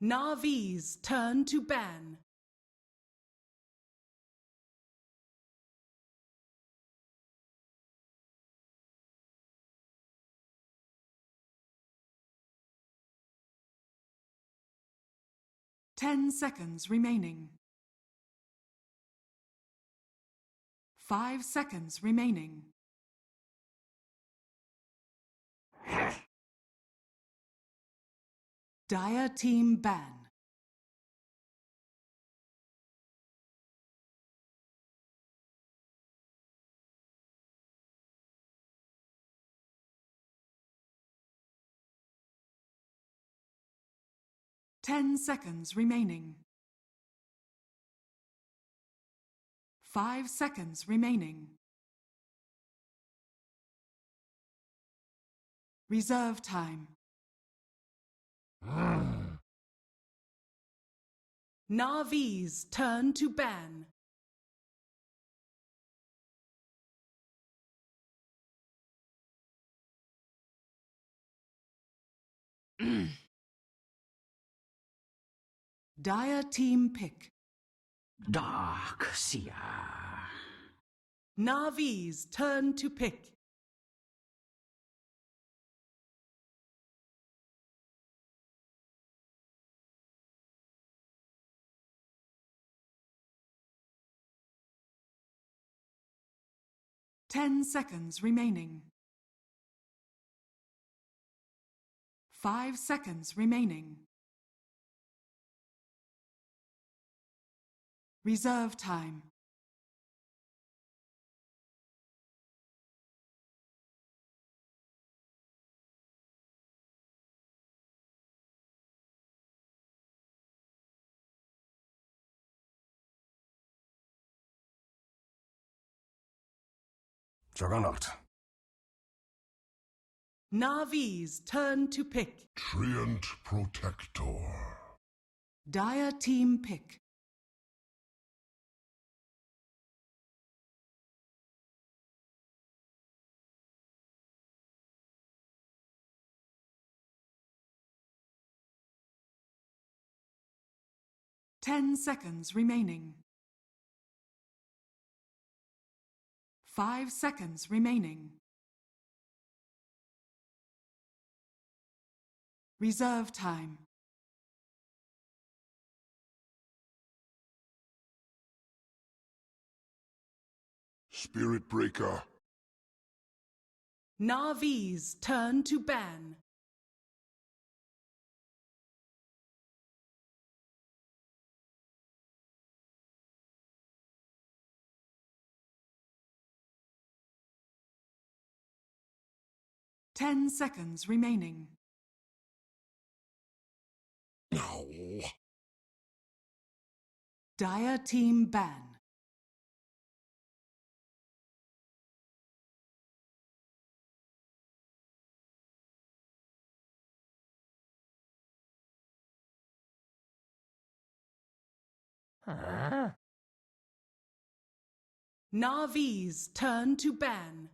Navi's turn to ban. Ten seconds remaining. 5 seconds remaining. Dire team ban. Ten seconds remaining. 5 seconds remaining. Reserve time. Navi's turn to ban. Dire team pick. Dark Seer. Navi's turn to pick. Ten seconds remaining. 5 seconds remaining. Reserve time. Juggernaut. Navi's turn to pick. Treant Protector. Dire team pick. Ten seconds remaining. 5 seconds remaining. Reserve time. Spirit Breaker. Navi's turn to ban. Ten seconds remaining. No. Dire team ban. Navi's turn to ban.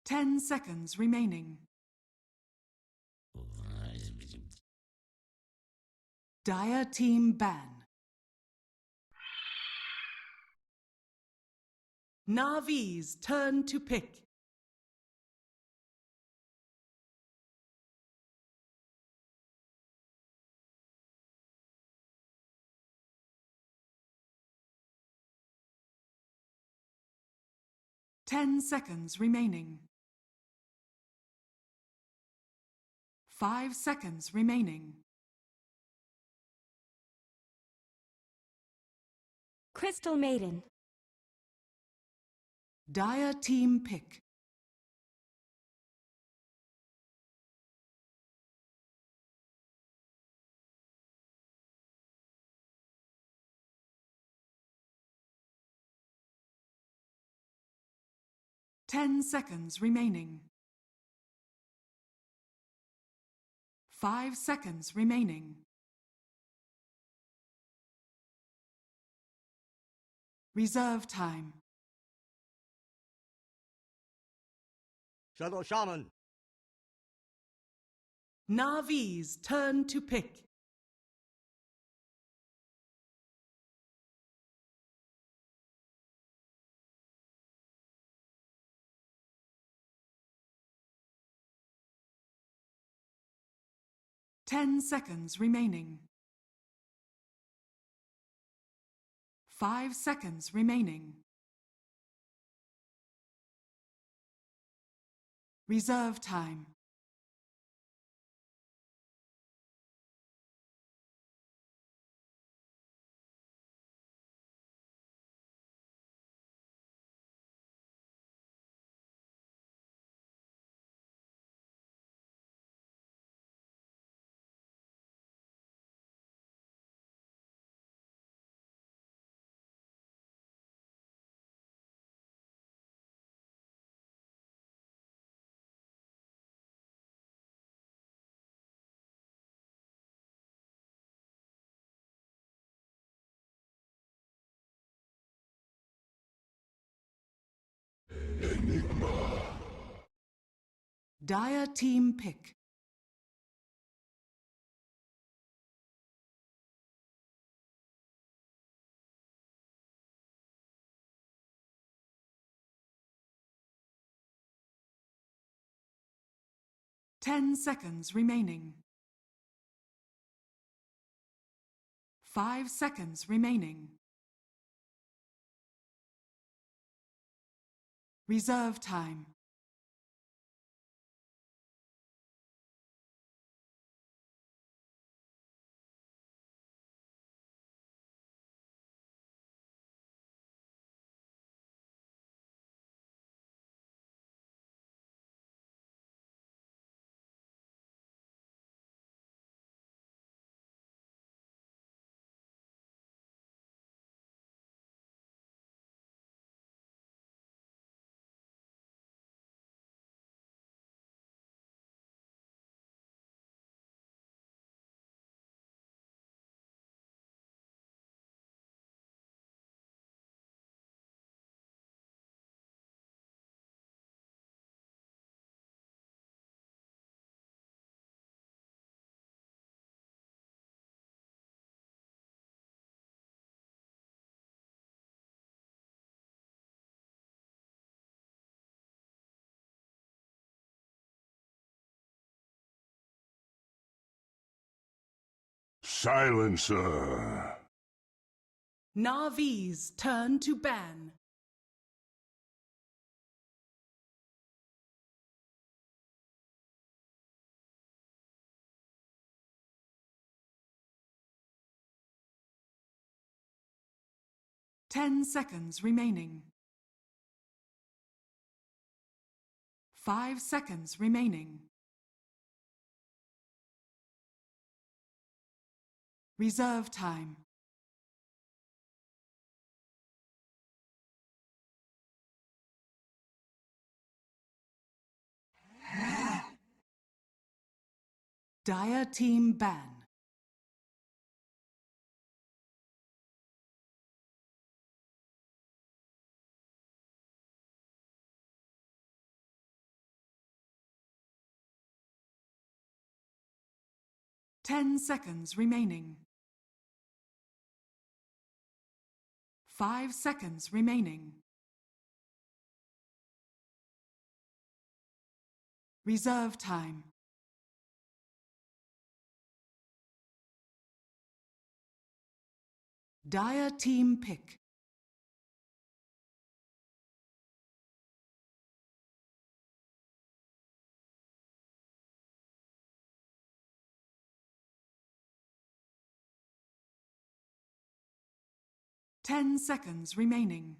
Ten seconds remaining. Dire team ban. Navi's turn to pick. Ten seconds remaining. 5 seconds remaining. Crystal Maiden. Dire team pick. Ten seconds remaining. 5 seconds remaining. Reserve time. Shadow Shaman. Navi's turn to pick. Ten seconds remaining. 5 seconds remaining. Reserve time. Dire team pick. Ten seconds remaining. 5 seconds remaining. Reserve time. Silencer. Navi's turn to ban. Ten seconds remaining. 5 seconds remaining. Reserve time. Dire team ban. Ten seconds remaining. 5 seconds remaining. Reserve time. Dire team pick. Ten seconds remaining.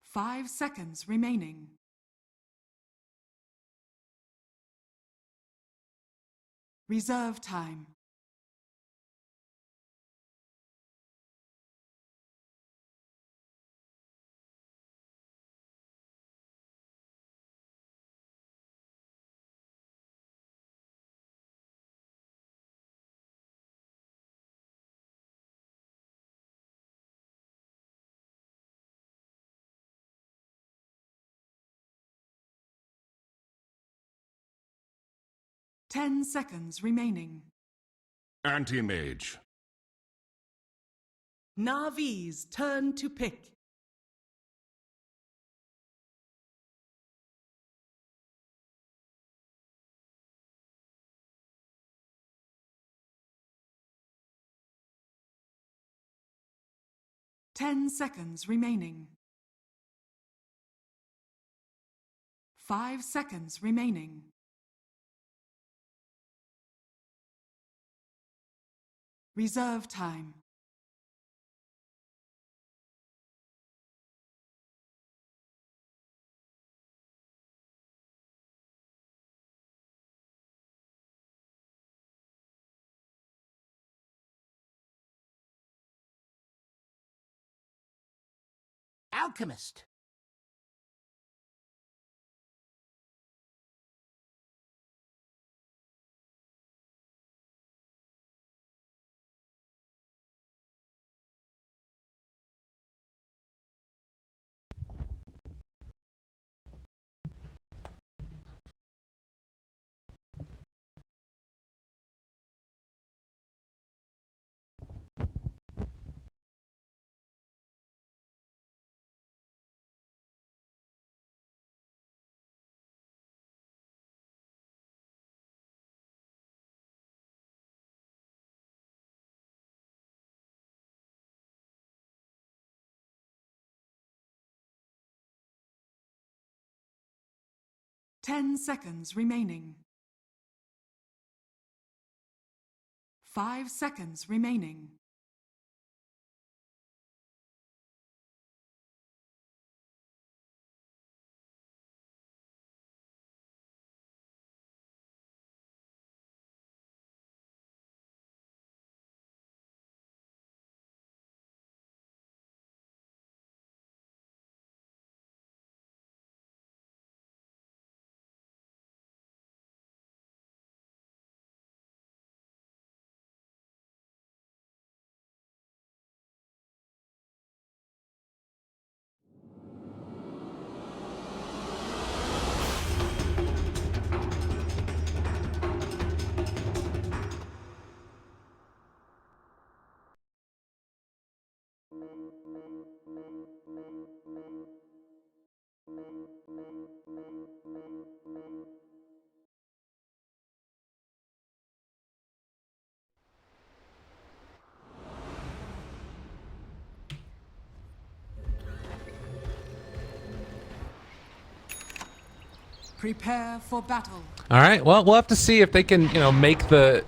5 seconds remaining. Reserve time. 10 seconds remaining. Anti-mage. Navi's turn to pick. Ten seconds remaining. 5 seconds remaining. Reserve time. Alchemist. Ten seconds remaining. 5 seconds remaining. Prepare for battle. All right. Well, we'll have to see if they can, make the.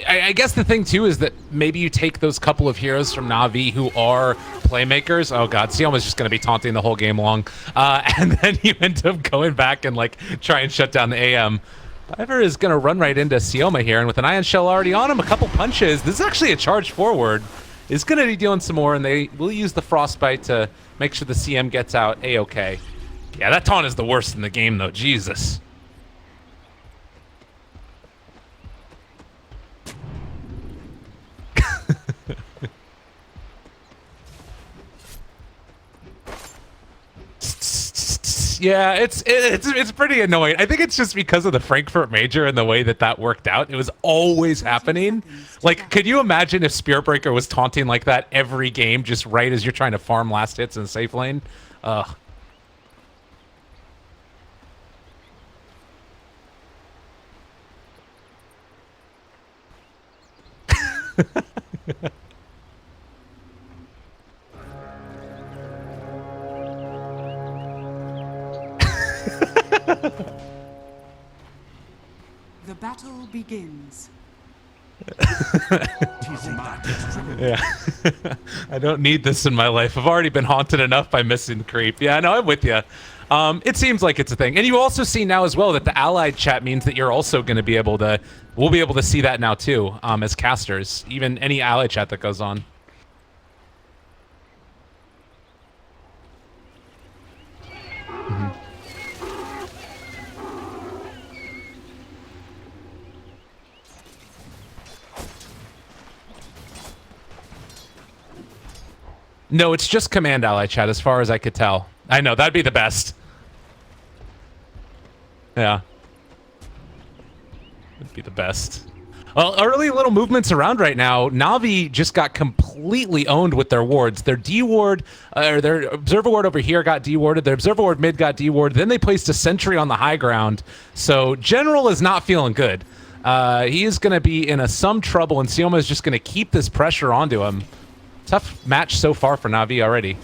I guess the thing too is that maybe you take those couple of heroes from Na'Vi who are playmakers. Oh God, Sioma's just going to be taunting the whole game long, and then you end up going back and try and shut down the AM. Diver is going to run right into Sioma here, and with an Ion Shell already on him, a couple punches. This is actually a charge forward. Is going to be doing some more, and they will use the Frostbite to make sure the CM gets out A-okay. Yeah, that taunt is the worst in the game, though. Jesus. Yeah, it's pretty annoying. I think it's just because of the Frankfurt Major and the way that worked out. It was always happening. Could you imagine if Spirit Breaker was taunting like that every game, just right as you're trying to farm last hits in the safe lane? Ugh. The battle begins. Yeah. I don't need this in my life. I've already been haunted enough by missing creep. Yeah, no, I'm with you. It seems like it's a thing. And you also see now as well that the allied chat means that you're also going to be able to, we'll be able to see that now too, as casters, even any allied chat that goes on. No, it's just command ally chat as far as I could tell. I know, that'd be the best. Yeah. be the best. Well, early little movements around right now. Na'Vi just got completely owned with their wards. Their D ward, or their observer ward over here got dewarded. Their observer ward mid got dewarded. Then they placed a sentry on the high ground. So General is not feeling good. He is going to be in some trouble, and Sioma is just going to keep this pressure onto him. Tough match so far for Na'Vi already.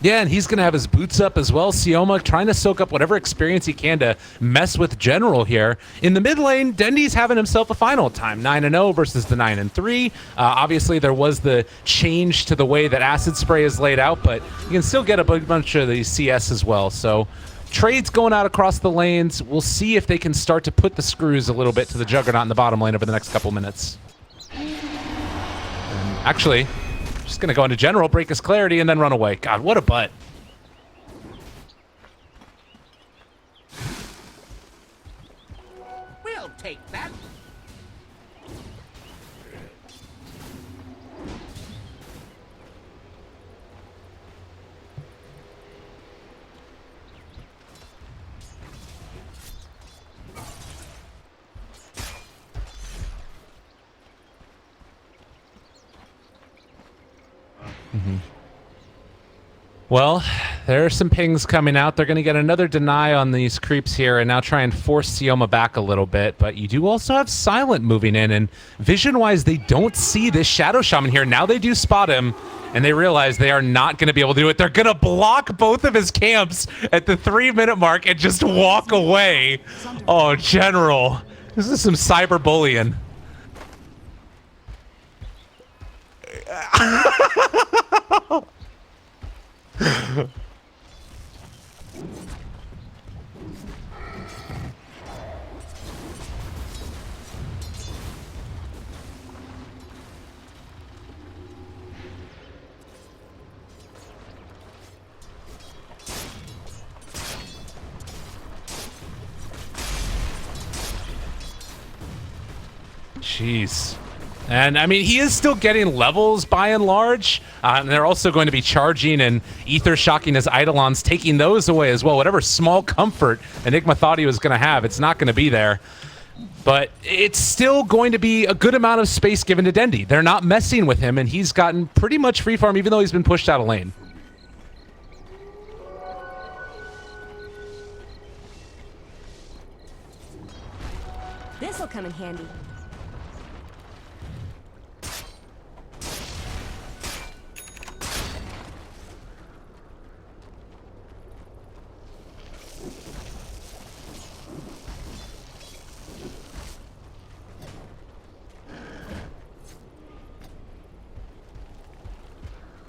Yeah, and he's going to have his boots up as well. Sioma trying to soak up whatever experience he can to mess with General here. In the mid lane, Dendy's having himself a final time. 9-0 versus the 9-3. Obviously, there was the change to the way that Acid Spray is laid out, but you can still get a bunch of these CS as well. So trades going out across the lanes. We'll see if they can start to put the screws a little bit to the Juggernaut in the bottom lane over the next couple minutes. And actually, just going to go into General, break his clarity, and then run away. God, what a butt. We'll take that. Well, there are some pings coming out. They're going to get another deny on these creeps here and now try and force Sioma back a little bit. But you do also have Silent moving in, and vision-wise, they don't see this Shadow Shaman here. Now they do spot him, and they realize they are not going to be able to do it. They're going to block both of his camps at the 3-minute mark and just walk away. Oh, General. This is some cyberbullying. Jeez. And, I mean, he is still getting levels by and large. And they're also going to be charging and Ether shocking his Eidolons, taking those away as well. Whatever small comfort Enigma thought he was going to have, it's not going to be there. But it's still going to be a good amount of space given to Dendy. They're not messing with him, and he's gotten pretty much free farm, even though he's been pushed out of lane. This'll come in handy.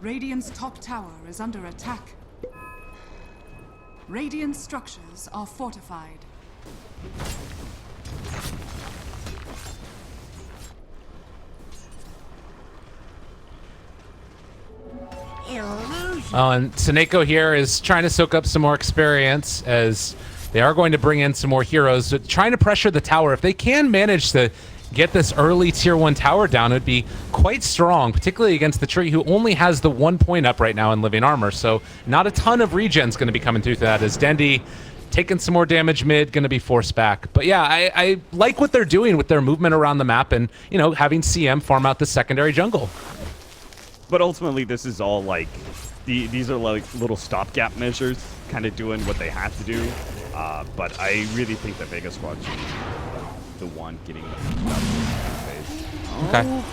Radiant's top tower is under attack. Radiant structures are fortified. Illusion. Oh, and Seneko here is trying to soak up some more experience as they are going to bring in some more heroes, trying to pressure the tower. If they can manage to get this early tier 1 tower down, it would be quite strong, particularly against the tree, who only has the 1 point up right now in living armor. So not a ton of regen's going to be coming through that, as Dendy taking some more damage mid, going to be forced back. But yeah, I like what they're doing with their movement around the map and, you know, having CM farm out the secondary jungle. But ultimately, this is all like, these are like little stopgap measures, kind of doing what they have to do. But I really think that Vega Squad should be the one getting the phase. Okay.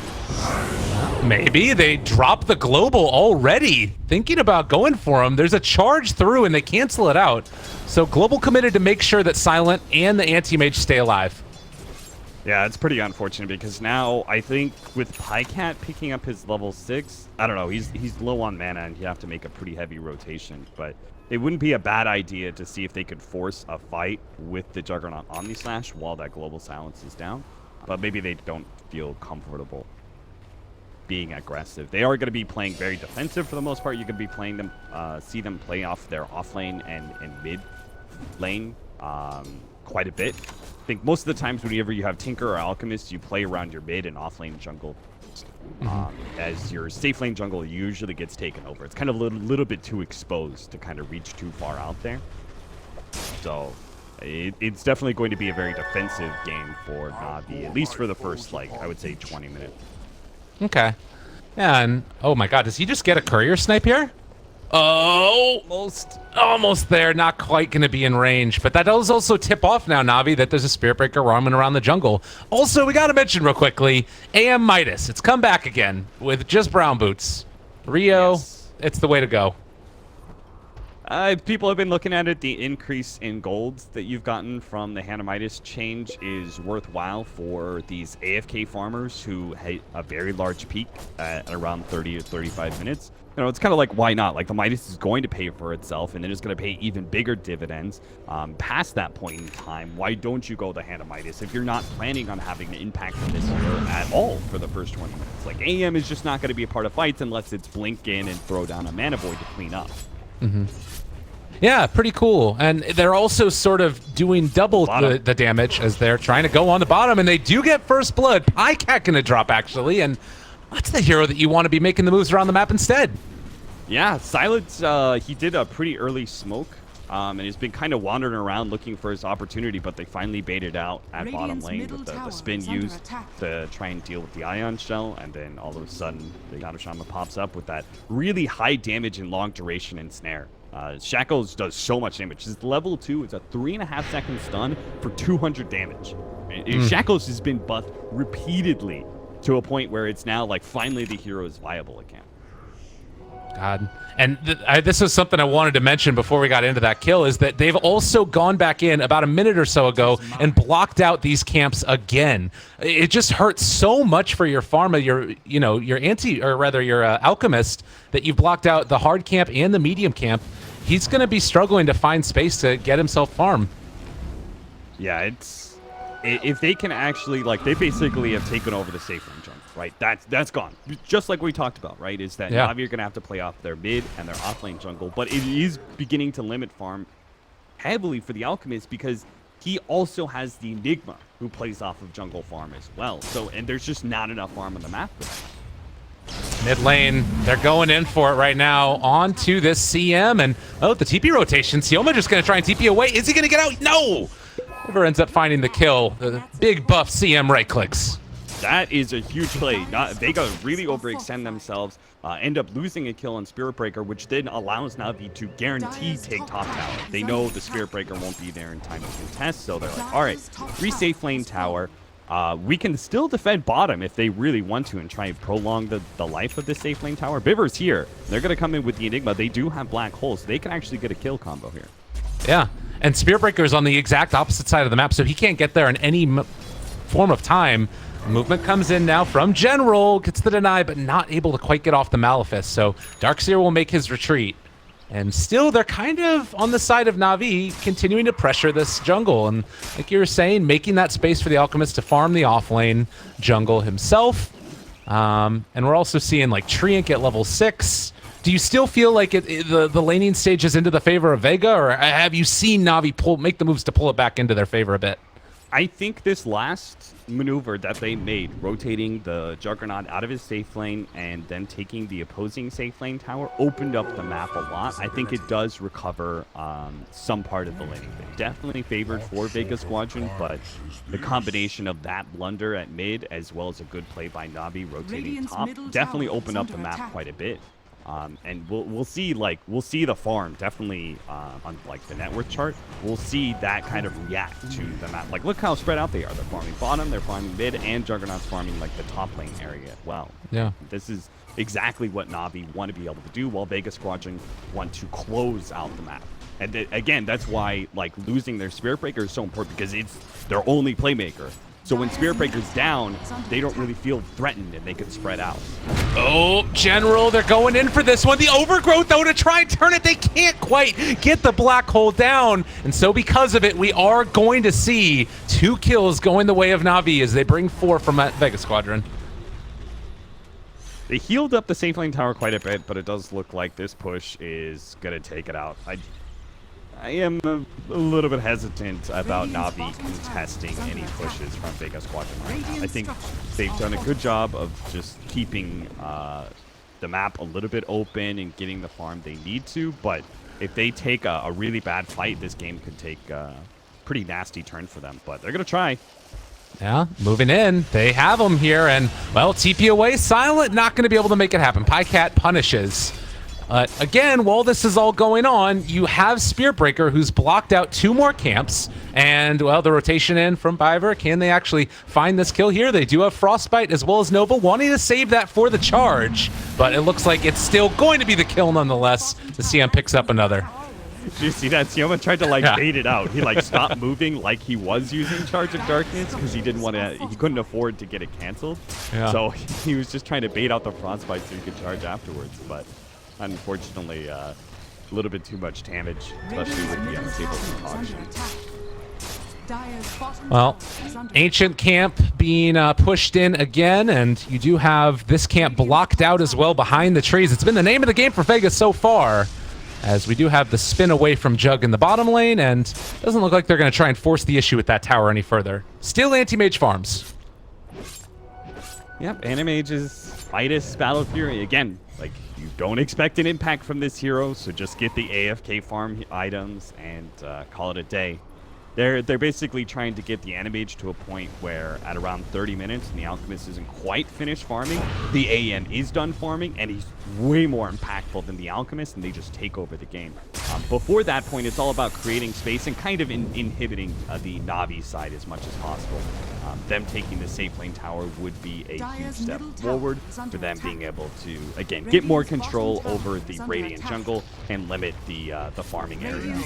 Maybe they drop the global already, thinking about going for him. There's a charge through and they cancel it out. So global committed to make sure that Silent and the anti-mage stay alive. Yeah, it's pretty unfortunate because now I think with Pycat picking up his level 6, I don't know, he's low on mana and you have to make a pretty heavy rotation, but it wouldn't be a bad idea to see if they could force a fight with the Juggernaut Omnislash while that Global Silence is down, but maybe they don't feel comfortable being aggressive. They are going to be playing very defensive for the most part. You can be playing them, see them play off their off lane and mid lane quite a bit. I think most of the times whenever you have Tinker or Alchemist, you play around your mid and off lane jungle. As your safe lane jungle usually gets taken over. It's kind of a little bit too exposed to kind of reach too far out there. So it's definitely going to be a very defensive game for Na'Vi, at least for the first, like, I would say 20 minutes. Okay. Yeah, and oh my god, does he just get a courier snipe here? Oh, almost there. Not quite going to be in range, but that does also tip off now, Na'Vi, that there's a Spirit Breaker roaming around the jungle. Also, we got to mention real quickly, AM Midas. It's come back again with just brown boots. Rio, Yes. It's the way to go. People have been looking at it. The increase in golds that you've gotten from the Midas change is worthwhile for these AFK farmers who hit a very large peak at around 30 to 35 minutes. You know, it's kind of like, why not? Like, the Midas is going to pay for itself, and then it's going to pay even bigger dividends past that point in time. Why don't you go the Midas if you're not planning on having an impact on this year at all for the first 20 minutes? Like, AM is just not going to be a part of fights unless it's blink in and throw down a mana void to clean up. Yeah, pretty cool. And they're also sort of doing double the damage as they're trying to go on the bottom, and they do get first blood. Pycat gonna drop, actually, and that's the hero that you want to be making the moves around the map instead. Yeah, Silence, he did a pretty early smoke, and he's been kind of wandering around looking for his opportunity, but they finally baited out at bottom lane with the spin used to try and deal with the Ion Shell, and then all of a sudden, the Yadoshama pops up with that really high damage and long duration and snare. Shackles does so much damage. His level 2 is a 3.5-second stun for 200 damage. Shackles has been buffed repeatedly to a point where it's now like finally the hero is viable again. God. And this was something I wanted to mention before we got into that kill, is that they've also gone back in about a minute or so ago and blocked out these camps again. It just hurts so much for your pharma, your alchemist, that you've blocked out the hard camp and the medium camp. He's going to be struggling to find space to get himself farm. Yeah, it's if they can actually, like, they basically have taken over the safe lane jungle, right? That's gone. Just like we talked about, right? Is that Na'Vi are going to have to play off their mid and their off lane jungle, but it is beginning to limit farm heavily for the Alchemist because he also has the Enigma who plays off of jungle farm as well. So, and there's just not enough farm on the map for them. Mid lane, they're going in for it right now. On to this CM, and oh, the TP rotation. Sioma just going to try and TP away. Is he going to get out? No! River ends up finding the kill. The big buff CM right clicks. That is a huge play. Vega really overextend themselves, end up losing a kill on Spirit Breaker, which then allows Na'Vi to guarantee take top tower. They know the Spirit Breaker won't be there in time to contest, so they're like, all right, 3 safe lane tower. We can still defend bottom if they really want to and try and prolong the life of the safe lane tower. Biver's here. They're going to come in with the Enigma. They do have black holes, so they can actually get a kill combo here. Yeah, and Spirit Breaker is on the exact opposite side of the map, so he can't get there in any form of time. Movement comes in now from General, gets the deny, but not able to quite get off the Malefice, so Darkseer will make his retreat. And still, they're kind of on the side of Na'Vi, continuing to pressure this jungle. And like you were saying, making that space for the Alchemist to farm the offlane jungle himself. And we're also seeing like Treant at level 6. Do you still feel like the laning stage is into the favor of Vega, or have you seen Na'Vi make the moves to pull it back into their favor a bit? I think this last maneuver that they made, rotating the Juggernaut out of his safe lane and then taking the opposing safe lane tower, opened up the map a lot. I think it does recover some part of the laning. Definitely favored for Vega Squadron, but the combination of that blunder at mid as well as a good play by Na'Vi rotating top definitely opened up the map quite a bit. And we'll see the farm definitely on like the net worth chart. We'll see that kind of react to the map. Like, look how spread out they are. They're farming bottom, they're farming mid, and Juggernaut's farming like the top lane area as well. Yeah, this is exactly what Na'Vi want to be able to do, while Vega Squadron want to close out the map. And again, that's why like losing their Spirit Breaker is so important, because it's their only playmaker. So when Spirit Breaker's down, they don't really feel threatened and they can spread out. Oh, General, they're going in for this one. The Overgrowth, though, to try and turn it, they can't quite get the Black Hole down. And so because of it, we are going to see 2 kills going the way of Na'Vi as they bring 4 from that Vega Squadron. They healed up the safe lane tower quite a bit, but it does look like this push is going to take it out. I am a little bit hesitant about Na'Vi contesting any pushes from Vega Squadron right now. I think they've done a good job of just keeping the map a little bit open and getting the farm they need to, but if they take a really bad fight, this game could take a pretty nasty turn for them, but they're going to try. Yeah, moving in. They have them here, and, well, TP away. Silent not going to be able to make it happen. Pycat punishes. Again, while this is all going on, you have Spearbreaker, who's blocked out 2 more camps, and, well, the rotation in from Biver. Can they actually find this kill here? They do have Frostbite as well as Nova, wanting to save that for the charge, but it looks like it's still going to be the kill nonetheless. The CM picks up another. Did you see that? Sioma tried to bait it out. He stopped moving like he was using Charge of Darkness because he didn't want to. He couldn't afford to get it canceled. Yeah. So he was just trying to bait out the Frostbite so he could charge afterwards. But unfortunately, a little bit too much damage, especially with the unstable concoction. Well, Ancient Camp being pushed in again, and you do have this camp blocked out as well behind the trees. It's been the name of the game for Vegas so far, as we do have the spin away from Jug in the bottom lane, and doesn't look like they're going to try and force the issue with that tower any further. Still Anti-Mage farms. Yep, Anti-Mage's Midas Battle Fury. Again, you don't expect an impact from this hero, so just get the AFK farm items and call it a day. They're basically trying to get the Animage to a point where at around 30 minutes and the Alchemist isn't quite finished farming, the AM is done farming, and he's way more impactful than the Alchemist, and they just take over the game. Before that point, it's all about creating space and kind of inhibiting the Na'Vi side as much as possible. Them taking the safe lane tower would be a huge step forward for them being able to, again, get more control over the Radiant jungle and limit the farming area.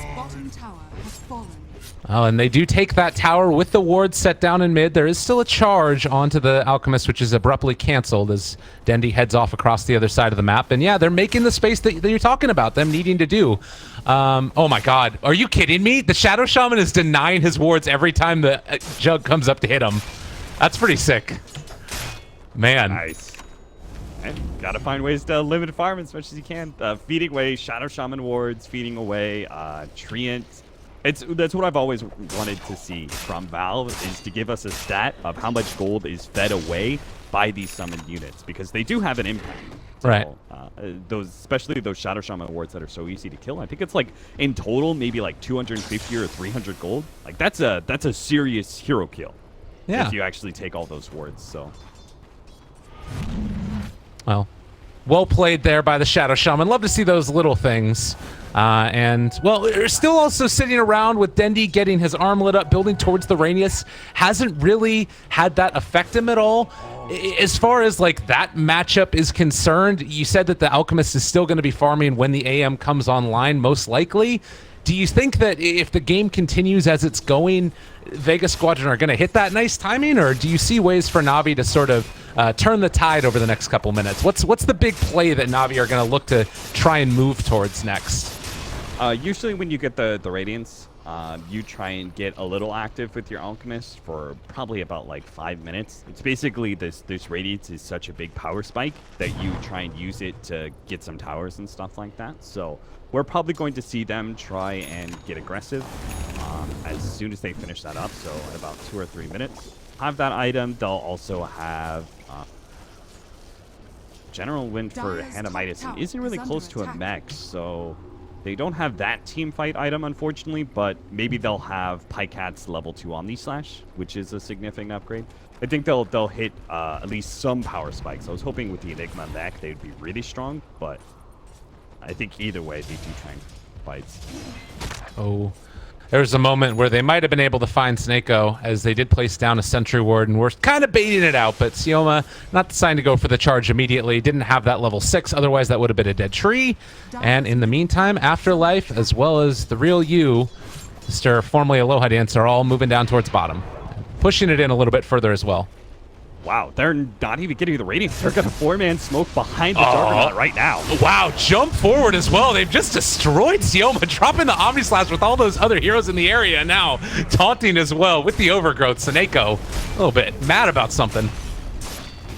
Oh, and they do take that tower with the ward set down in mid. There is still a charge onto the Alchemist, which is abruptly canceled as Dendi heads off across the other side of the map. And yeah, they're making the space that you're talking about, them needing to do. Oh my god, are you kidding me? The Shadow Shaman is denying his wards every time the Jug comes up to hit him. That's pretty sick. Man. Nice. And gotta find ways to limit farm as much as you can. Feeding away Shadow Shaman wards, feeding away Treant. That's what I've always wanted to see from Valve, is to give us a stat of how much gold is fed away by these summoned units, because they do have an impact. So, right. Especially those Shadow Shaman wards that are so easy to kill. I think it's in total maybe 250 or 300 gold. That's a serious hero kill. Yeah. If you actually take all those wards. So. Well played there by the Shadow Shaman. Love to see those little things. And, well, they're still also sitting around with Dendi getting his arm lit up, building towards the Ranius. Hasn't really had that affect him at all. As far as, that matchup is concerned, you said that the Alchemist is still going to be farming when the AM comes online, most likely. Do you think that if the game continues as it's going, Vega Squadron are going to hit that nice timing, or do you see ways for Na'Vi to sort of turn the tide over the next couple minutes? What's the big play that Na'Vi are going to look to try and move towards next? Usually when you get the Radiance, you try and get a little active with your Alchemist for probably about 5 minutes. It's basically this Radiance is such a big power spike that you try and use it to get some towers and stuff like that. So we're probably going to see them try and get aggressive as soon as they finish that up. So in about 2 or 3 minutes, have that item. They'll also have General Wind for Hanamitis, and isn't really close to a mech, so they don't have that team fight item, unfortunately, but maybe they'll have Pycat's level 2 Omni Slash, which is a significant upgrade. I think they'll hit at least some power spikes. I was hoping with the Enigma mech they'd be really strong, but I think either way they do try and fight. Oh, there was a moment where they might have been able to find Snako, as they did place down a sentry ward and were kind of baiting it out, but Sioma not deciding to go for the charge immediately. Didn't have that level 6, otherwise that would have been a dead tree. And in the meantime, Afterlife, as well as the real you, Mr. formerly Aloha Dance, are all moving down towards bottom. pushing it in a little bit further as well. Wow, they're not even getting the Radiance. They're got a 4-man smoke behind the Juggernaut right now. Wow, jump forward as well. They've just destroyed Sioma, dropping the Omni Slash with all those other heroes in the area. And now taunting as well with the Overgrowth. Seneko a little bit mad about something.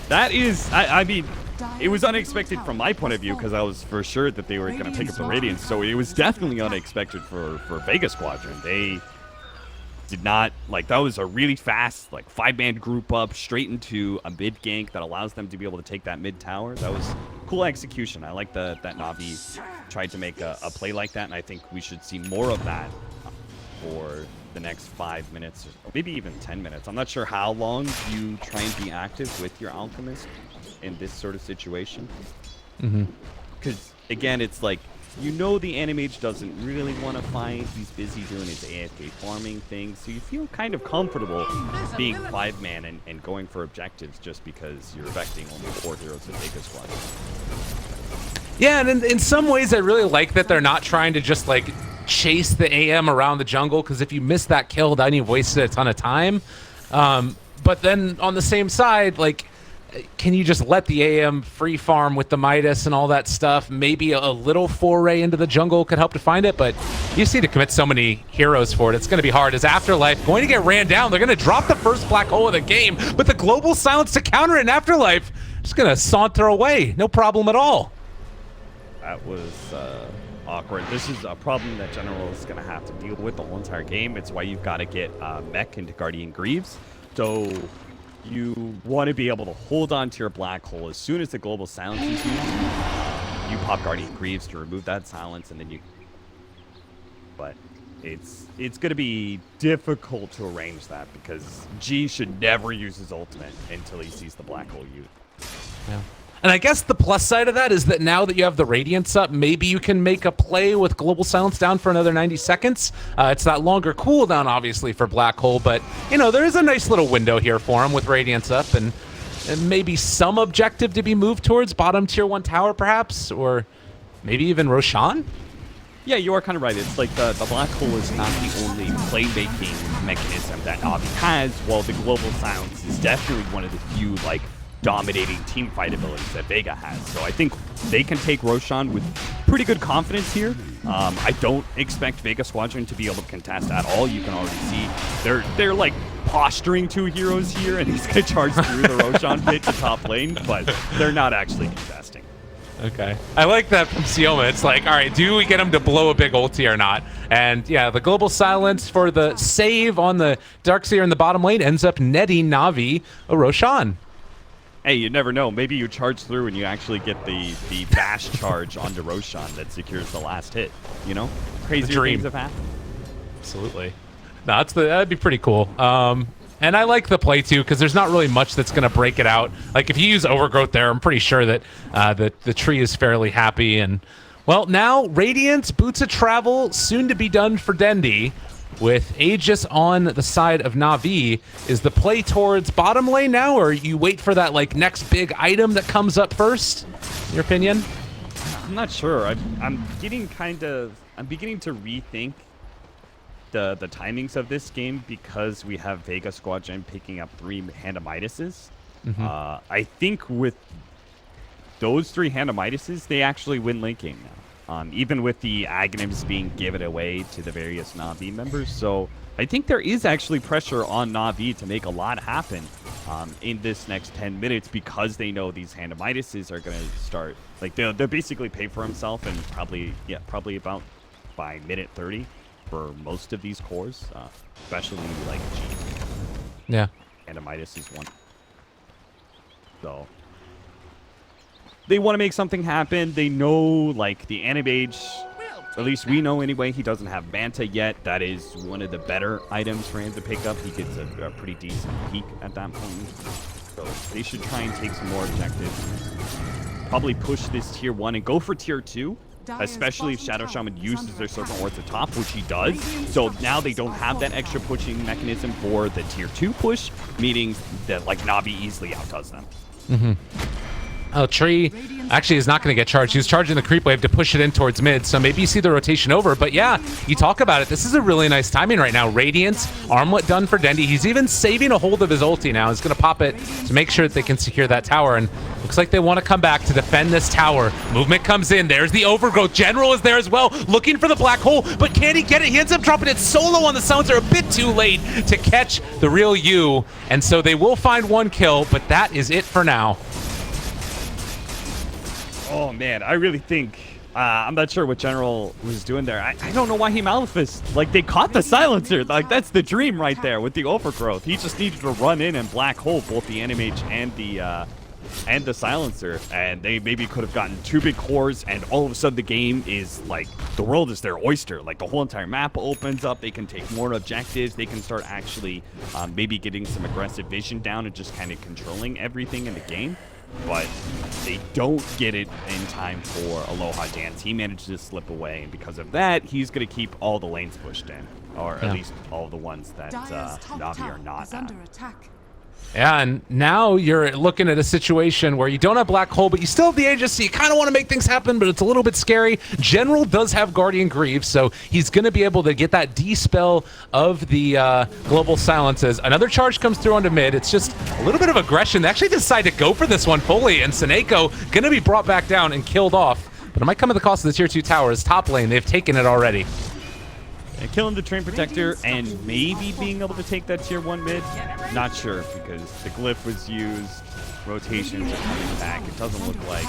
That is, I mean, it was unexpected from my point of view because I was for sure that they were going to pick up the Radiance. So it was definitely unexpected for Vega Squadron. They did not, like, that was a really fast, like, 5-man group up straight into a mid gank that allows them to be able to take that mid tower. That was cool execution. I like that Na'Vi tried to make a play like that, and I think we should see more of that for the next 5 minutes, or maybe even 10 minutes. I'm not sure how long you try and be active with your Alchemist in this sort of situation. Because, again, it's like, you know the Animage doesn't really want to fight. He's busy doing his AFK farming thing, so you feel kind of comfortable being 5-man and going for objectives just because you're affecting only 4 heroes in Vega Squadron. Yeah, and in some ways I really like that they're not trying to just, like, chase the AM around the jungle, because if you miss that kill, then you've wasted a ton of time. But then on the same side, like, can you just let the AM free farm with the Midas and all that stuff? Maybe a little foray into the jungle could help to find it, but you just need to commit so many heroes for it. It's going to be hard. Is Afterlife going to get ran down? They're going to drop the first black hole of the game, but the global silence to counter it, and Afterlife just going to saunter away. No problem at all. That was awkward. This is a problem that General is going to have to deal with the whole entire game. It's why you've got to get Mech into Guardian Greaves. So you want to be able to hold on to your black hole. As soon as the global silence is used, you pop Guardian Greaves to remove that silence, and then you... But it's going to be difficult to arrange that, because G should never use his ultimate until he sees the black hole used. Yeah. And I guess the plus side of that is that now that you have the Radiance up, maybe you can make a play with Global Silence down for another 90 seconds. It's that longer cooldown, obviously, for Black Hole, but, you know, there is a nice little window here for him with Radiance up, and maybe some objective to be moved towards, bottom tier 1 tower, perhaps, or maybe even Roshan? Yeah, you are kind of right. It's like the Black Hole is not the only playmaking mechanism that Na'Vi has, while the Global Silence is definitely one of the few, like, dominating team fight abilities that Vega has. So I think they can take Roshan with pretty good confidence here. I don't expect Vega Squadron to be able to contest at all. You can already see they're like posturing 2 heroes here, and he's going to charge through the Roshan pit to top lane, but they're not actually contesting. Okay. I like that from Sioma. It's like, all right, do we get him to blow a big ulti or not? And yeah, the Global Silence for the save on the Darkseer in the bottom lane ends up netting Na'Vi a Roshan. Hey, you never know. Maybe you charge through and you actually get the bash charge onto Roshan that secures the last hit. You know? Crazy things have happened. Absolutely. No, that'd be pretty cool. And I like the play, too, because there's not really much that's going to break it out. Like, if you use Overgrowth there, I'm pretty sure that the tree is fairly happy. And, well, now Radiance, Boots of Travel, soon to be done for Dendi. With Aegis on the side of Na'Vi, is the play towards bottom lane now, or you wait for that like next big item that comes up first? In your opinion? I'm not sure. I'm beginning to rethink the timings of this game, because we have Vega Squadron picking up 3 Hand of Midases. I think with those 3 Hand of Midases, they actually win late game now. Even with the Aghanims being given away to the various Na'Vi members. So I think there is actually pressure on Na'Vi to make a lot happen in this next 10 minutes, because they know these Hand of Midases are going to start. Like, they'll basically pay for himself, and probably about by minute 30 for most of these cores, especially like G. Yeah. Hand of Midas is one. So they want to make something happen. They know, like, the Animage, at least we know anyway, he doesn't have Manta yet. That is one of the better items for him to pick up. He gets a pretty decent peak at that point. So they should try and take some more objectives. Probably push this tier 1 and go for tier 2, especially if Shadow Shaman uses their Serpent Ward at the top, which he does. So now they don't have that extra pushing mechanism for the tier 2 push, meaning that, like, Na'Vi easily outdoes them. Oh, Tree actually is not going to get charged. He was charging the creep wave to push it in towards mid, so maybe you see the rotation over. But yeah, you talk about it. This is a really nice timing right now. Radiance, Armlet done for Dendy. He's even saving a hold of his ulti now. He's going to pop it to make sure that they can secure that tower. And looks like they want to come back to defend this tower. Movement comes in. There's the overgrowth. General is there as well, looking for the black hole. But can he get it? He ends up dropping it solo on the silencer a bit too late to catch the real you. And so they will find one kill, but that is it for now. Oh man, I really think I'm not sure what General was doing there. I don't know why he Malefaced. Like, they caught the silencer. Like, that's the dream right there with the overgrowth. He just needed to run in and black hole both the animage and the silencer, and they maybe could have gotten 2 big cores, and all of a sudden the game is like, the world is their oyster. Like, the whole entire map opens up. They can take more objectives. They can start actually maybe getting some aggressive vision down and just kind of controlling everything in the game. But they don't get it in time for Aloha Dance. He manages to slip away, and because of that, he's going to keep all the lanes pushed in, or at least all the ones that Na'Vi are not at. Yeah, and now you're looking at a situation where you don't have Black Hole, but you still have the Aegis, so you kind of want to make things happen, but it's a little bit scary. General does have Guardian Greaves, so he's going to be able to get that dispel of the global silences. Another charge comes through onto mid. It's just a little bit of aggression. They actually decide to go for this one fully, and Seneko going to be brought back down and killed off. But it might come at the cost of the tier 2 towers. Top lane, they've taken it already. And killing the Train Protector and maybe being able to take that tier 1 mid? Not sure, because the glyph was used, rotations are coming back. It doesn't look like...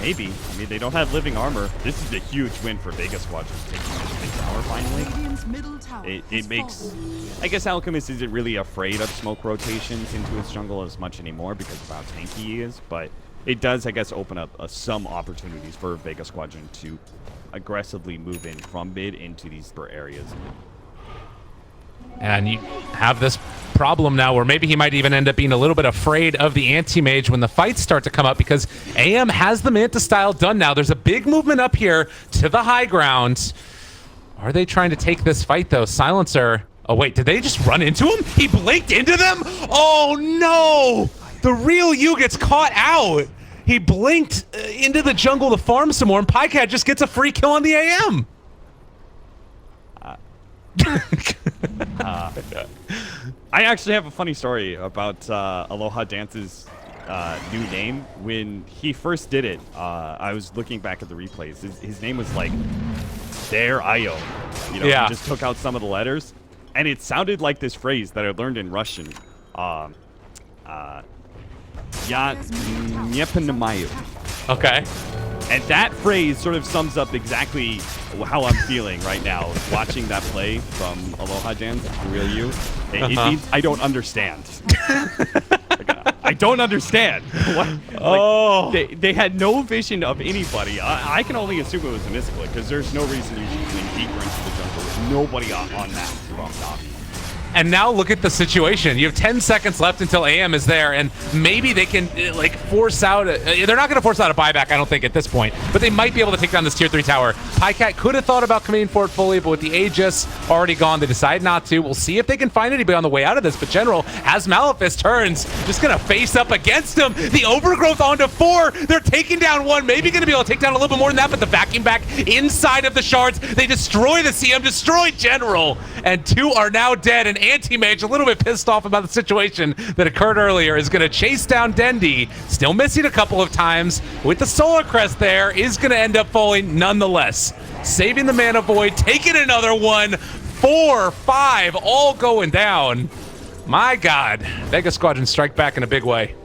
Maybe. I mean, they don't have living armor. This is a huge win for Vega Squadron, taking this big tower finally. It makes... I guess Alchemist isn't really afraid of smoke rotations into his jungle as much anymore because of how tanky he is, but it does, I guess, open up some opportunities for Vega Squadron to aggressively move in from mid into these areas. And you have this problem now where maybe he might even end up being a little bit afraid of the anti-mage when the fights start to come up, because AM has the Manta style done now. There's a big movement up here to the high ground. Are they trying to take this fight though? Silencer. Oh wait, did they just run into him? He blinked into them? Oh no! The real you gets caught out. He blinked into the jungle to farm some more, and Pycat just gets a free kill on the AM. I actually have a funny story about Aloha Dance's new name. When he first did it, I was looking back at the replays. His name was like There Io. You know, yeah. He just took out some of the letters, and it sounded like this phrase that I learned in Russian. Ya Nyepanamayu. Okay. And that phrase sort of sums up exactly how I'm feeling right now, watching that play from Aloha Dance, Real You. It means I don't understand. I don't understand. They had no vision of anybody. I can only assume it was a misclick, because there's no reason you should link deeper into the jungle with nobody on that from Na'Vi. And now look at the situation. You have 10 seconds left until AM is there, and maybe they can like force out they're not going to force out a buyback, I don't think, at this point, but they might be able to take down this tier 3 tower. Pycat could have thought about coming for it fully, but with the Aegis already gone, they decide not to. We'll see if they can find anybody on the way out of this, but General, as Malefaced turns, just going to face up against him. The overgrowth onto 4. They're taking down 1, maybe going to be able to take down a little bit more than that, but the vacuum back inside of the shards. They destroy the CM, destroy General, and 2 are now dead, and Anti-Mage, a little bit pissed off about the situation that occurred earlier, is going to chase down Dendy. Still missing a couple of times. With the Solar Crest there, is going to end up falling nonetheless. Saving the Mana Void, taking another one. 4, 5, all going down. My God. Vega Squadron strike back in a big way.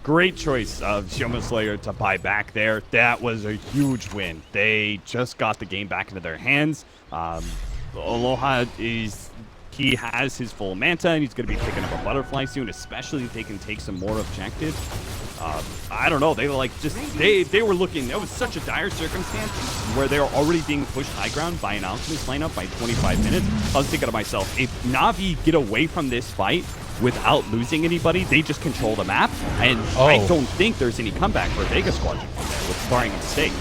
Great choice of Shoma Slayer to buy back there. That was a huge win. They just got the game back into their hands. Aloha he has his full Manta, and he's going to be picking up a Butterfly soon, especially if they can take some more objectives. I don't know. They were like they were looking. It was such a dire circumstance where they were already being pushed high ground by an Alchemist lineup by 25 minutes. I was thinking to myself, if Na'Vi get away from this fight without losing anybody, they just control the map, and I don't think there's any comeback for Vega Squadron with barring a mistake.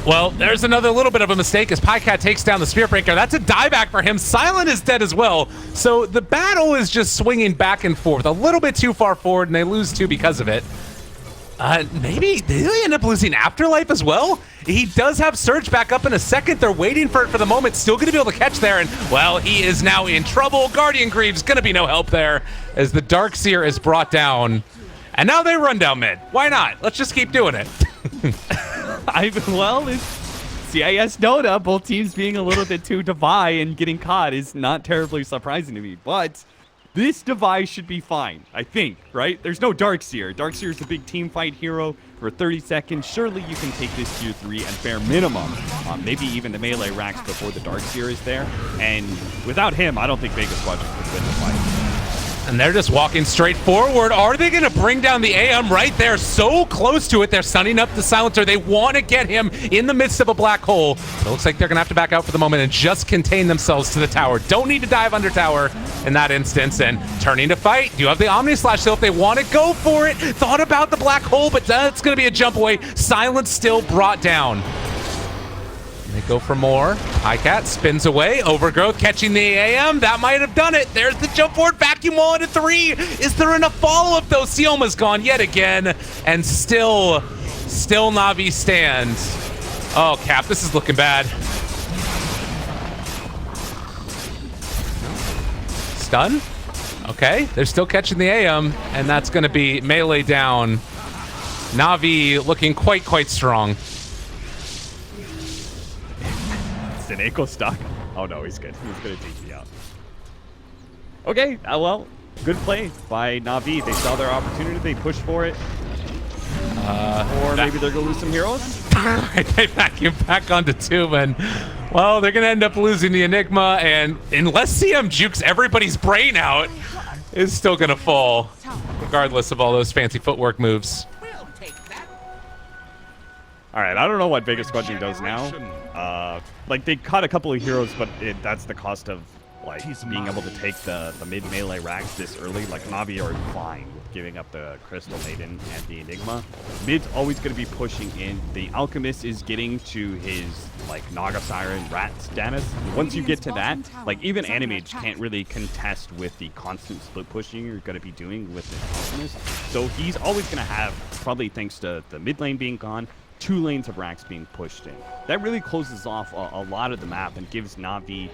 Well, there's another little bit of a mistake as Pycat takes down the Spear Breaker. That's a dieback for him. Silent is dead as well. So the battle is just swinging back and forth, a little bit too far forward, and they lose 2 because of it. Maybe they end up losing Afterlife as well? He does have Surge back up in a second. They're waiting for it for the moment. Still going to be able to catch there, and, well, he is now in trouble. Guardian Greaves going to be no help there as the Darkseer is brought down. And now they run down mid. Why not? Let's just keep doing it. Well, it's CIS Dota. Both teams being a little bit too Devi and getting caught is not terribly surprising to me. But this Devi should be fine, I think, right? There's no Darkseer. Darkseer is a big team fight hero for 30 seconds. Surely you can take this tier 3 and bare minimum, maybe even the melee racks before the Darkseer is there. And without him, I don't think Vega Squadron could win the fight. And they're just walking straight forward. Are they going to bring down the AM right there? So close to it. They're sunning up the Silencer. They want to get him in the midst of a black hole. It looks like they're going to have to back out for the moment and just contain themselves to the tower. Don't need to dive under tower in that instance. And turning to fight. You have the Omni Slash, so if they want to go for it. Thought about the black hole, but that's going to be a jump away. Silence still brought down. They go for more. Pycat spins away. Overgrowth catching the AM. That might have done it. There's the jump forward. Vacuum wall into 3. Is there enough follow-up though? Sioma's gone yet again. And still Na'Vi stands. Oh, Cap, this is looking bad. Stun? Okay, they're still catching the AM. And that's going to be melee down. Na'Vi looking quite strong. Echo stuck. Oh no, he's good. He's gonna take me out. Okay, well, good play by Na'Vi. They saw their opportunity, they pushed for it. Or maybe they're gonna lose some heroes. They vacuum back onto 2, and well, they're gonna end up losing the Enigma, and unless CM jukes everybody's brain out, is still gonna fall, regardless of all those fancy footwork moves. All right, I don't know what Vega Squadron does now. Like, they caught a couple of heroes, but that's the cost of, like, being able to take the mid-melee racks this early. Like, Na'Vi are fine with giving up the Crystal Maiden and the Enigma. Mid's always going to be pushing in. The Alchemist is getting to his, like, Naga Siren rat status. Once you get to that, like, even Animage can't really contest with the constant split pushing you're going to be doing with the Alchemist. So he's always going to have, probably thanks to the mid lane being gone, 2 lanes of racks being pushed in. That really closes off a lot of the map and gives Na'Vi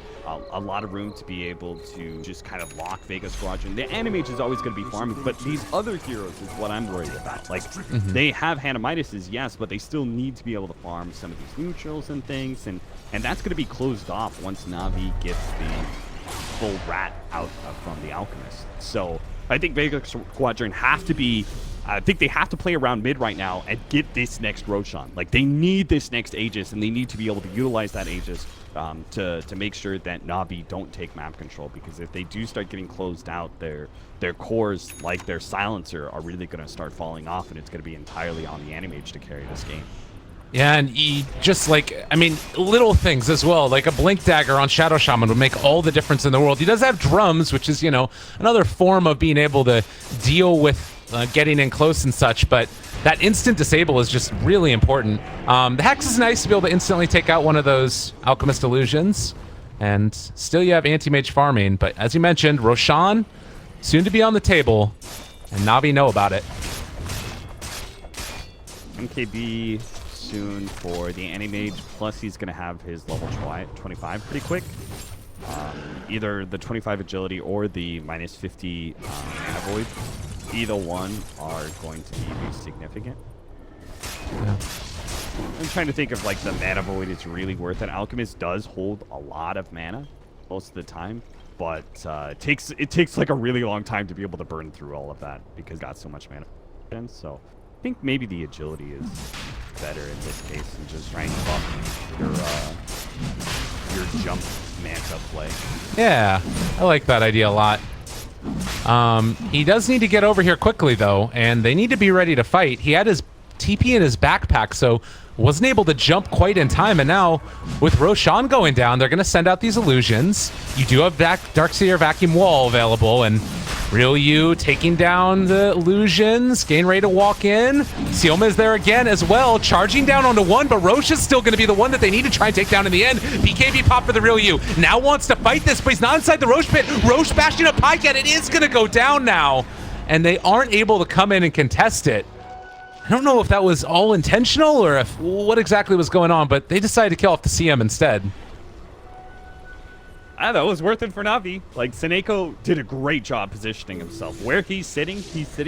a lot of room to be able to just kind of lock Vega Squadron. The Animage is always going to be farming, but these other heroes is what I'm worried about. Like, they have Hanamitis, yes, but they still need to be able to farm some of these neutrals and things, and that's going to be closed off once Na'Vi gets the full rat out from the Alchemist. So I think Vega Squadron have to be... I think they have to play around mid right now and get this next Roshan. Like, they need this next Aegis, and they need to be able to utilize that Aegis to make sure that Na'Vi don't take map control, because if they do start getting closed out, their cores, like their Silencer, are really going to start falling off, and it's going to be entirely on the Animage to carry this game. Yeah, and he just, like, I mean, little things as well, like a Blink Dagger on Shadow Shaman would make all the difference in the world. He does have drums, which is, you know, another form of being able to deal with getting in close and such, but that instant disable is just really important. The Hex is nice to be able to instantly take out one of those Alchemist Illusions, and still you have Anti-Mage farming, but as you mentioned, Roshan, soon to be on the table, and Na'Vi know about it. MKB soon for the Animage, plus he's going to have his level 25 pretty quick. Either the 25 agility or the minus 50 mana void. Either one are going to be significant. Yeah. I'm trying to think of, like, the mana void is really worth it. Alchemist does hold a lot of mana most of the time, but it takes like a really long time to be able to burn through all of that because it's got so much mana. And so I think maybe the agility is better in this case than just trying to buff your jump manta play. Yeah, I like that idea a lot. He does need to get over here quickly, though, and they need to be ready to fight. He had his TP in his backpack, so wasn't able to jump quite in time. And now, with Roshan going down, they're going to send out these illusions. You do have Darkseer Vacuum Wall available, and Ryu taking down the illusions, getting ready to walk in. Sioma is there again as well, charging down onto one, but Roche is still going to be the one that they need to try and take down in the end. BKB pop for the Ryu. Now wants to fight this, but he's not inside the Roche pit. Roche bashing up Pycat. It is going to go down now, and they aren't able to come in and contest it. I don't know if that was all intentional or if what exactly was going on, but they decided to kill off the CM instead. That was worth it for Na'Vi. Like, Seneko did a great job positioning himself. Where he's sitting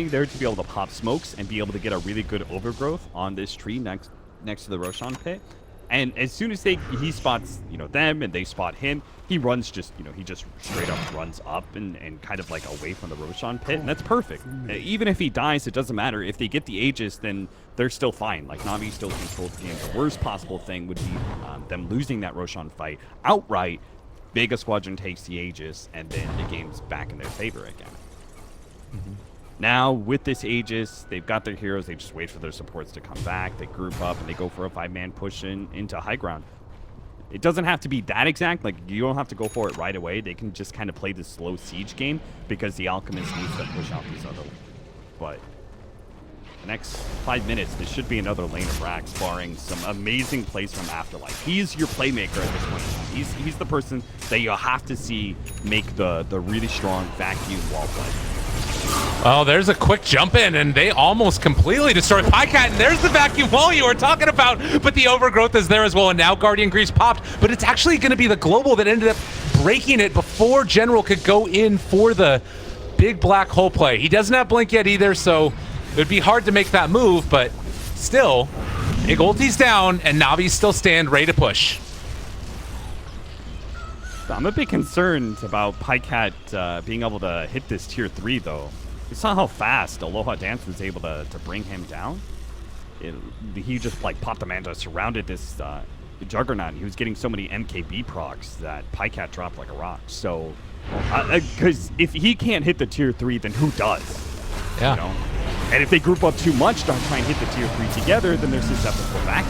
there to be able to pop smokes and be able to get a really good overgrowth on this tree next to the Roshan pit. And as soon as he spots, them and they spot him, he runs he just straight up runs up and kind of like away from the Roshan pit, and that's perfect. Even if he dies, it doesn't matter. If they get the Aegis, then they're still fine. Like, Na'Vi still controls the game. The worst possible thing would be them losing that Roshan fight outright. Vega Squadron takes the Aegis, and then the game's back in their favor again. Now, with this Aegis, they've got their heroes. They just wait for their supports to come back. They group up, and they go for a 5-man push into high ground. It doesn't have to be that exact. Like, you don't have to go for it right away. They can just kind of play this slow siege game because the Alchemist needs to push out these other. But the next 5 minutes, this should be another lane of racks, barring some amazing plays from Afterlife. He's your playmaker at this point. He's the person that you have to see make the really strong vacuum wall play. Oh, there's a quick jump in, and they almost completely destroy Pycat, and there's the vacuum wall you were talking about, but the overgrowth is there as well, and now Guardian Grease popped, but it's actually going to be the Global that ended up breaking it before General could go in for the big black hole play. He doesn't have Blink yet either, so it would be hard to make that move, but still, big ulti's down, and Navi's still stand ready to push. I'm a bit concerned about Pycat being able to hit this tier 3, though. You saw how fast Aloha Dance was able to bring him down. He just like popped a manta, surrounded this Juggernaut. He was getting so many MKB procs that Pycat dropped like a rock. So, because if he can't hit the tier 3, then who does? Yeah. And if they group up too much to try and hit the tier 3 together, then they're susceptible back.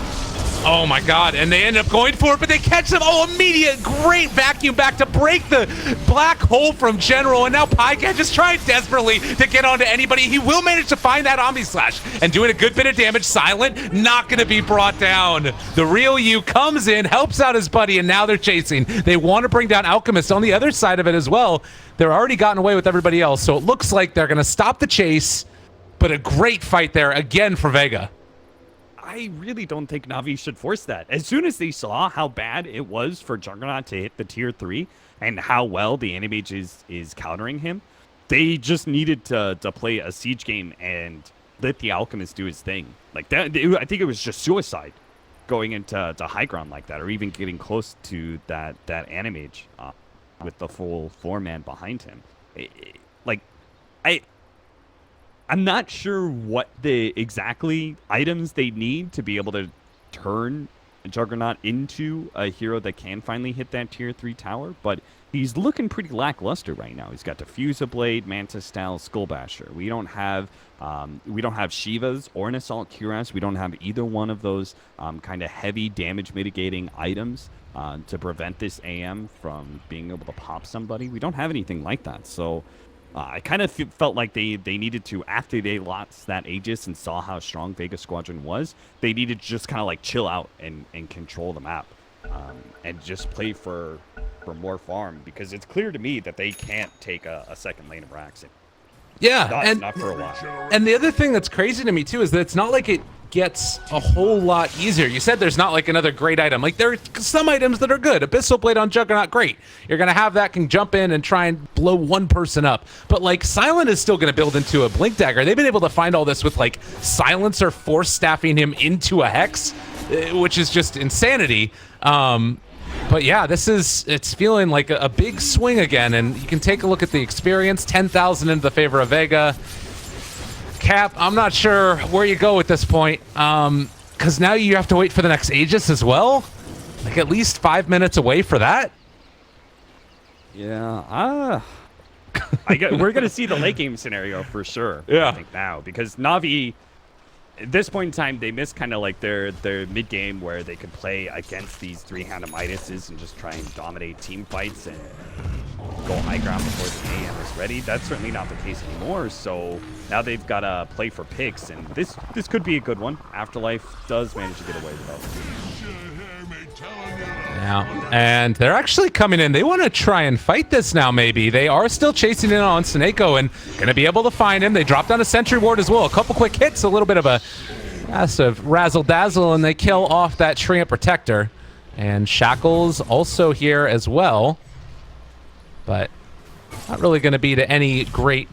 Oh my god, and they end up going for it, but they catch them. Oh, immediate great vacuum back to break the black hole from General, and now Pycat just trying desperately to get onto anybody. He will manage to find that Omni Slash and doing a good bit of damage. Silent, not going to be brought down. The real you comes in, helps out his buddy, and now they're chasing. They want to bring down Alchemist on the other side of it as well. They're already gotten away with everybody else, so it looks like they're going to stop the chase, but a great fight there again for Vega. I really don't think Na'Vi should force that. As soon as they saw how bad it was for Juggernaut to hit the tier 3 and how well the Animage is countering him, they just needed to play a siege game and let the Alchemist do his thing. Like that, I think it was just suicide going into high ground like that, or even getting close to that Animage with the full 4-man behind him. I'm not sure what the exactly items they need to be able to turn Juggernaut into a hero that can finally hit that tier 3 tower, but he's looking pretty lackluster right now. He's got Diffuser Blade, Manta Style, Skullbasher. We don't have Shivas or an Assault Cuirass. We don't have either one of those kind of heavy damage mitigating items to prevent this AM from being able to pop somebody. We don't have anything like that, so I kind of felt like they needed to, after they lost that Aegis and saw how strong Vega Squadron was, they needed to just kind of like chill out and control the map and just play for more farm, because it's clear to me that they can't take a second lane of racks. Yeah, not for a while. And the other thing that's crazy to me too is that it's not like it gets a whole lot easier. You said there's not like another great item. Like, there are some items that are good. Abyssal Blade on Juggernaut, great. You're gonna have that, can jump in and try and blow one person up. But like, Silent is still gonna build into a Blink Dagger. They've been able to find all this with like Silencer force staffing him into a Hex, which is just insanity. But yeah, it's feeling like a big swing again, and you can take a look at the experience. 10,000 into the favor of Vega. Cap, I'm not sure where you go at this point, because now you have to wait for the next Aegis as well. Like, at least 5 minutes away for that. Yeah, we're gonna see the late game scenario for sure. Yeah. I think now, because Na'Vi, at this point in time, they missed kind of like their mid game where they could play against these 3-handed Midases and just try and dominate team fights and go high ground before the AM is ready. That's certainly not the case anymore. So now they've got to play for picks, and this could be a good one. Afterlife does manage to get away with it. Yeah, and they're actually coming in. They want to try and fight this now, maybe. They are still chasing in on Sneko and going to be able to find him. They dropped down a sentry ward as well. A couple quick hits, a little bit of a massive razzle-dazzle, and they kill off that Treant Protector. And Shackles also here as well. But not really going to be to any great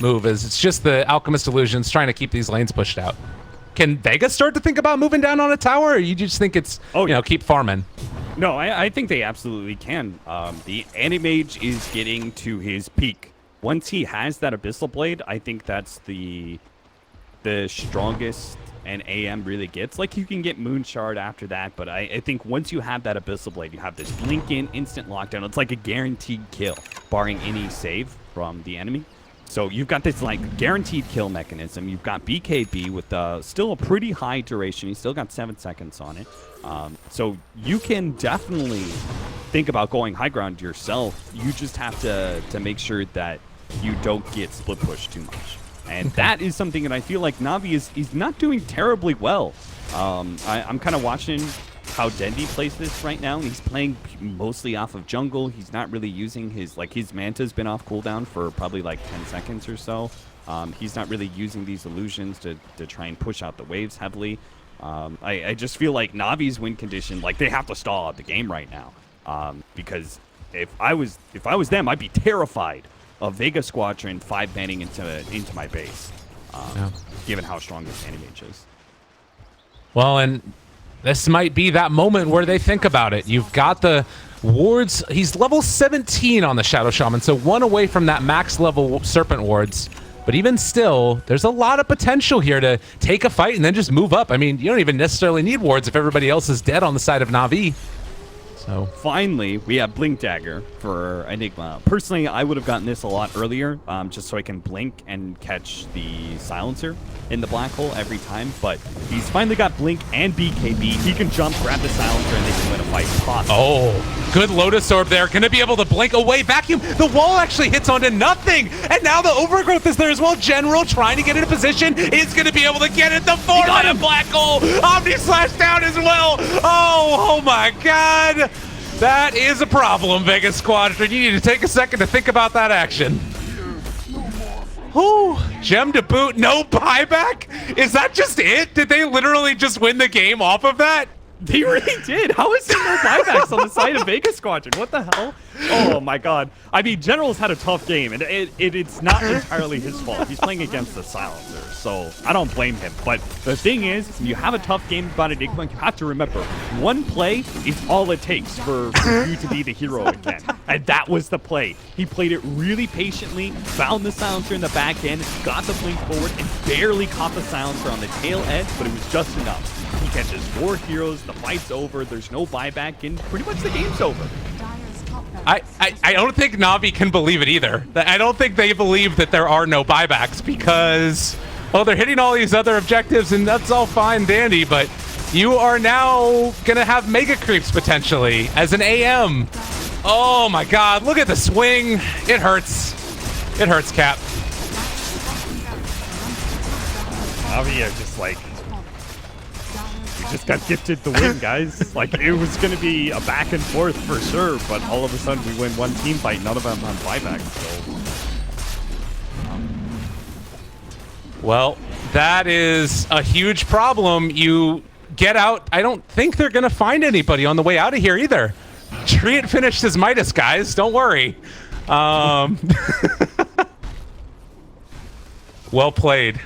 move, as it's just the Alchemist Illusions trying to keep these lanes pushed out. Can Vega start to think about moving down on a tower, or you just think it's, you know, keep farming? No, I think they absolutely can. The Animage is getting to his peak. Once he has that Abyssal Blade, I think that's the strongest an AM really gets. Like, you can get Moonshard after that, but I think once you have that Abyssal Blade, you have this blink in, instant lockdown. It's like a guaranteed kill, barring any save from the enemy. So you've got this like guaranteed kill mechanism. You've got BKB with still a pretty high duration. He's still got 7 seconds on it. So you can definitely think about going high ground yourself. You just have to make sure that you don't get split pushed too much. And that is something that I feel like Navi is not doing terribly well. I'm kind of watching how Dendi plays this right now. He's playing mostly off of jungle. He's not really using his Manta's been off cooldown for probably like 10 seconds or so. He's not really using these illusions to try and push out the waves heavily. I just feel like Navi's win condition, like, they have to stall out the game right now. Because if I was them, I'd be terrified of Vega Squadron 5-banning into my base, given how strong this Animage is. Well, and this might be that moment where they think about it. You've got the wards. He's level 17 on the Shadow Shaman, so 1 away from that max level Serpent wards. But even still, there's a lot of potential here to take a fight and then just move up. I mean, you don't even necessarily need wards if everybody else is dead on the side of Na'Vi. So finally, we have Blink Dagger for Enigma. Personally, I would have gotten this a lot earlier, just so I can blink and catch the silencer in the black hole every time. But he's finally got Blink and BKB. He can jump, grab the silencer, and they can win a fight. Possible. Oh, good Lotus Orb there. Going to be able to blink away, vacuum. The wall actually hits onto nothing. And now the Overgrowth is there as well. General trying to get in a position is going to be able to get it. The form on a black hole. Omni Slash down as well. Oh my God. That is a problem, Vega Squadron. You need to take a second to think about that action. Ooh, gem to boot, no buyback? Is that just it? Did they literally just win the game off of that? They really did. How is there no buybacks on the side of Vega Squadron? What the hell? Oh my God. I mean, General's had a tough game, and it's not entirely his fault. He's playing against the silencer, so I don't blame him. But the thing is, when you have a tough game about Enigma, you have to remember, one play is all it takes for you to be the hero again. And that was the play. He played it really patiently, found the silencer in the back end, got the blink forward, and barely caught the silencer on the tail edge, but it was just enough. He catches 4 heroes, the fight's over, there's no buyback, and pretty much the game's over. I don't think Na'Vi can believe it either. I don't think they believe that there are no buybacks because, well, they're hitting all these other objectives, and that's all fine, dandy, but you are now going to have mega creeps potentially as an AM. Oh my God, look at the swing. It hurts. It hurts, Cap. Na'Vi are just like, just got gifted the win, guys. Like, it was going to be a back and forth for sure, but all of a sudden we win one team fight, none of them on buybacks, so. Well, that is a huge problem. You get out. I don't think they're going to find anybody on the way out of here either. Treant finished his Midas, guys. Don't worry. Well played.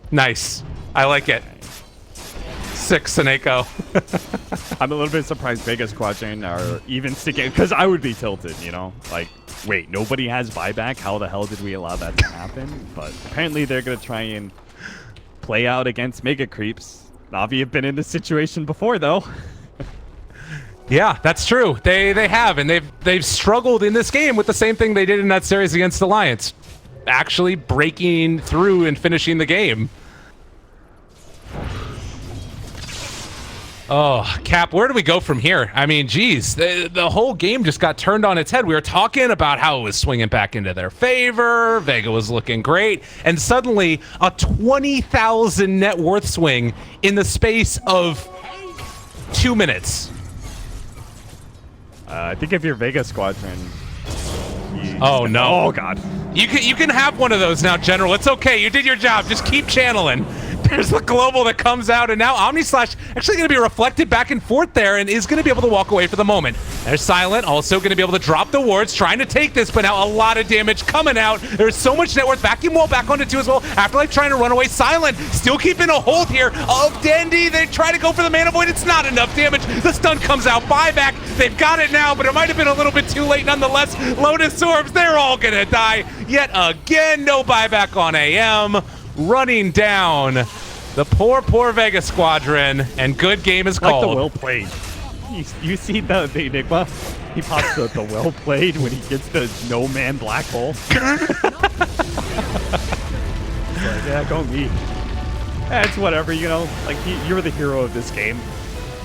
Nice. I like it. 6, Sneko. I'm a little bit surprised Vega Squadron are even sticking, because I would be tilted, you know? Like, wait, nobody has buyback? How the hell did we allow that to happen? But apparently they're going to try and play out against Mega Creeps. Na'Vi have been in this situation before, though. Yeah, that's true. They have, and they've struggled in this game with the same thing they did in that series against Alliance. Actually breaking through and finishing the game. Oh, Cap, where do we go from here? I mean, geez, the whole game just got turned on its head. We were talking about how it was swinging back into their favor. Vega was looking great. And suddenly, a 20,000 net worth swing in the space of 2 minutes. I think if you're Vega Squadron... Oh, no. Oh, God. You can have one of those now, General. It's okay. You did your job. Just keep channeling. There's the global that comes out, and now Omnislash actually going to be reflected back and forth there and is going to be able to walk away for the moment. There's Silent, also going to be able to drop the wards, trying to take this, but now a lot of damage coming out. There's so much net worth. Vacuum wall back onto 2 as well. Afterlife trying to run away. Silent still keeping a hold here of Dandy. They try to go for the mana void. It's not enough damage. The stun comes out. Buyback. They've got it now, but it might have been a little bit too late nonetheless. Lotus Orbs, they're all going to die. Yet again, no buyback on AM. Running down the poor Vega Squadron, and good game is called. Like the well played. You see the Enigma? He pops the well played when he gets the no man black hole. It's like, yeah, go me. It's whatever, you know. Like you're the hero of this game.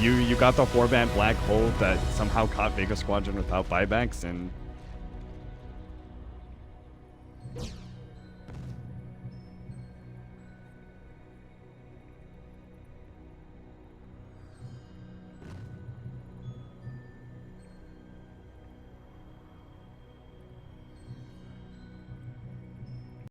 You got the 4-man black hole that somehow caught Vega Squadron without buybacks, and